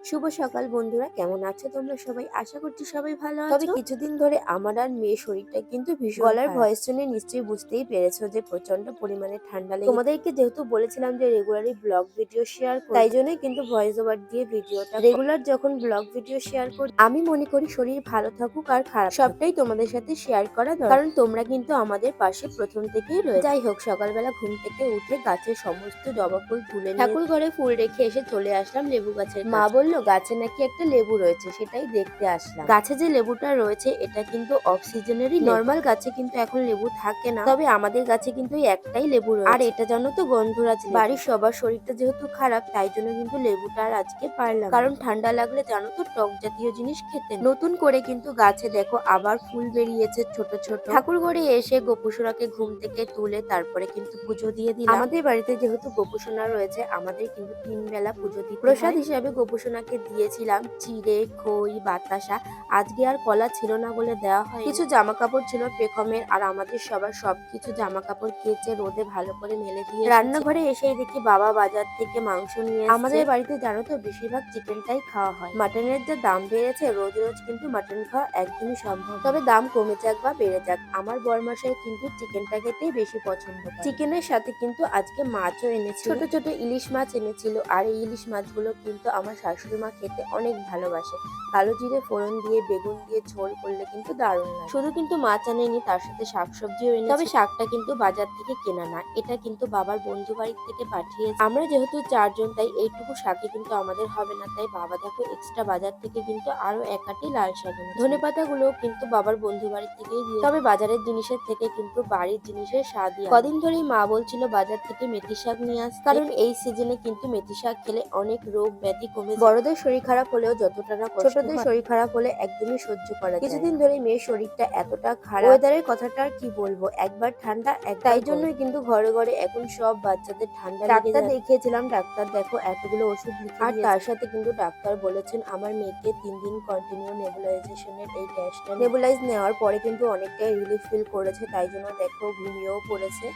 শুভ সকাল বন্ধুরা, কেমন আছো তোমরা সবাই? আশা করছি সবাই ভালো আছো। তবে কিছুদিন ধরে আমার আর মেয়ের শরীরটা কিন্তু ভীষণ গলার ভয়েস শুনে নিশ্চয়ই বুঝতেই পেরেছো যে প্রচন্ড পরিমাণে ঠান্ডা লেগে। তোমাদেরকে যেহেতু বলেছিলাম যে রেগুলারই ব্লগ ভিডিও শেয়ার করব, তাই জন্যই কিন্তু ভয়েস ওভার দিয়ে ভিডিওটা রেগুলার যখন ব্লগ ভিডিও শেয়ার করি, আমি মনে করি শরীর ভালো থাকুক আর খারাপ সবটাই তোমাদের সাথে শেয়ার করা দরকার, কারণ তোমরা কিন্তু আমাদের পাশে প্রথম থেকেই রয়েছে। যাই হোক, সকালবেলা ঘুম থেকে উঠে গাছের সমস্ত জবা ফুল তুলে নিয়ে ঠাকুর ঘরে ফুল রেখে এসে চলে আসলাম লেবু গাছের। মা বললো গাছে নাকি একটা লেবু রয়েছে, সেটাই দেখতে আসলাম। গাছে যে লেবুটা রয়েছে এটা কিন্তু অফ সিজনেরই। নর্মাল গাছে কিন্তু এখন লেবু থাকে না, তবে আমাদের গাছে কিন্তু একটাই লেবু রয়েছে। আর এটা জানো তো গন্ধরাজ লেবু। বাড়ির সবার শরীরটা যেহেতু খারাপ, তাই জন্য কিন্তু লেবুটা আর আজকে পারলাম, কারণ ঠান্ডা লাগলে জানো তো টক জাতীয় জিনিস খেতে নেই। নতুন করে কিন্তু গাছে দেখো আবার ফুল বেরিয়েছে ছোট ছোট। ঠাকুর ঘরে এসে গোপুসোনাকে ঘুম থেকে তুলে তারপরে কিন্তু পুজো দিয়ে দিলাম। আমাদের বাড়িতে যেহেতু গোপুসোনা রয়েছে, আমাদের কিন্তু 3 বেলা পুজো দিতে হয়। প্রসাদ হিসাবে গোপুসোনাকে দিয়েছিলাম চিড়ে, খই, বাতাসা। আজকে আর কলা ছিল না বলে দেওয়া হয়। কিছু জামা কাপড় ছিল পেখমের, আর আমাদের সবার সবকিছু জামা কাপড় কেচে রোদে ভালো করে মেলে দিয়ে রান্নাঘরে এসেই দেখি বাবা বাজার থেকে মাংস নিয়ে এসেছে। আমাদের বাড়িতে জানো তো বেশিরভাগ চিকেনটাই খাওয়া হয়। মাটনের যে দাম বেড়েছে, রোজ রোজ কিন্তু মাটন খাওয়া একদমই সম্ভব, তবে দাম কমে যাক বা বেড়ে যাক, আমার বরমশাই কিন্তু চিকেনটা খেতেই বেশি পছন্দ করে। চিকেনের সাথে কিন্তু আজকে মাছও এনেছিল, ছোট ছোট ইলিশ মাছ এনেছিল। আর এই ইলিশ মাছগুলো কিন্তু আমার শাশুড়ি মা খেতে অনেক ভালোবাসে। কালো জিরে ফোড়ন দিয়ে বেগুন দিয়ে ঝোল করলে কিন্তু দারুণ লাগে। শুধু কিন্তু মাছ আনেনি, তার সাথে শাকসবজিও এনেছে। তবে শাকটা কিন্তু বাজার থেকে কেনা না, এটা কিন্তু বাবার বন্ধু বাড়ির থেকে পাঠিয়েছে। আমরা যেহেতু 4 জন, তাই এইটুকু শাকে কিন্তু আমাদের হবে না, তাই বাবা দেখো এক্সট্রা বাজার থেকে কিন্তু আরো এক আটি লাল শাক এনেছে। ধনেপাতা গুলো কিন্তু বাবার বন্ধু বাড়ি থেকেই দিয়ে। তবে বাজারের জিনিসের থেকে কিন্তু বাড়ির জিনিসের স্বাদই। কদিন ধরেই মা বলছিল বাজার থেকে মেথি শাক নিয়ে আসতে, কারণ এই সিজনে কিন্তু মেথি শাক খেলে অনেক রোগ ব্যাধি কমে যায়। বড়দের শরীর খারাপ হলেও যতটা না কষ্ট, ছোটদের শরীর খারাপ হলে একদমই সহ্য করা যায়। কিছুদিন ধরে মেয়ের শরীরটা এতটা খারাপ, ওয়েদারের কথাটা আর কি বলবো, একবার ঠান্ডা তাই জন্যই কিন্তু ঘরে ঘরে এখন সব বাচ্চাদের ঠান্ডা লেগে যায়। ডাক্তার দেখিয়েছিলাম, ডাক্তার দেখো এতগুলো ওষুধ লিখে দিয়েছে। আর তার সাথে কিন্তু ডাক্তার বলেছেন আমার মেয়েকে 3 দিন কন্টিনিউ নেবুলাইজেশনের এই গ্যাসটা নেবুলাইজ নেওয়ার পরে কিন্তু অনেকটাই রিলিফ ফিল করেছে, তাই জন্য দেখো ঘুমিয়েও পড়েছে।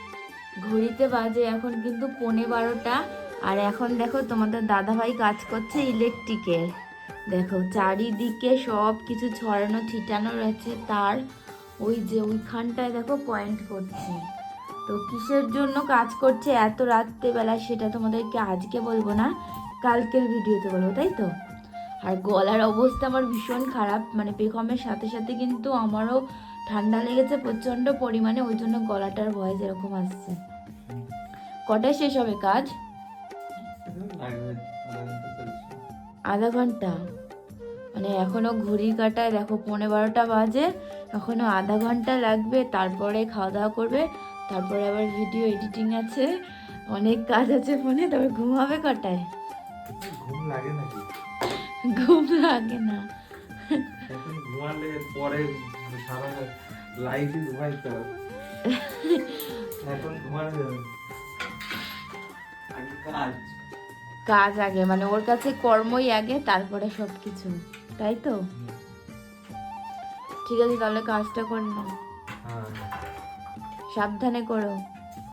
ঘড়িতে বাজে এখন কিন্তু 11:15, আর এখন দেখো তোমাদের দাদাভাই কাজ করছে ইলেকট্রিকের। দেখো চারিদিকে সব কিছু ছড়ানো ছিটানো রয়েছে, তার ওই যে ওইখানটায় দেখো পয়েন্ট করছে। তো কিসের জন্য কাজ করছে এত রাত্রেবেলা সেটা তোমাদেরকে আজকে বলবো না, কালকের ভিডিওতে বলবো, তাই তো। আর গলার অবস্থা আমার ভীষণ খারাপ, মানে পেখমের সাথে সাথে কিন্তু আমারও ঠান্ডা লেগেছে প্রচণ্ড পরিমাণে, ওই জন্য গলাটার ভয়েস এরকম আসছে। কটায় শেষ হবে কাজ? আধা ঘন্টা, মানে এখনো ঘড়ি কাটায় দেখো 11:15 বাজে, এখনো আধা ঘন্টা লাগবে, তারপরে খাওয়া দাওয়া করবে, তারপরে আবার ভিডিও এডিটিং আছে, অনেক কাজ আছে ফোনে। তবে ঘুমাবে কটায়? ঘুম লাগে নাকি? ঘুম লাগে না, এখন ঘুমালে পরে সারা লাইফই ঘুমাইতে হবে। এখন ঘুমানো যাবে আগে কাজ। কাজ আগে, মানে ওর কাছে কর্মই আগে, তারপরে সব কিছু, তাই তো। ঠিক আছে, তাহলে কাজটা করে নাও, হ্যাঁ সাবধানে করো।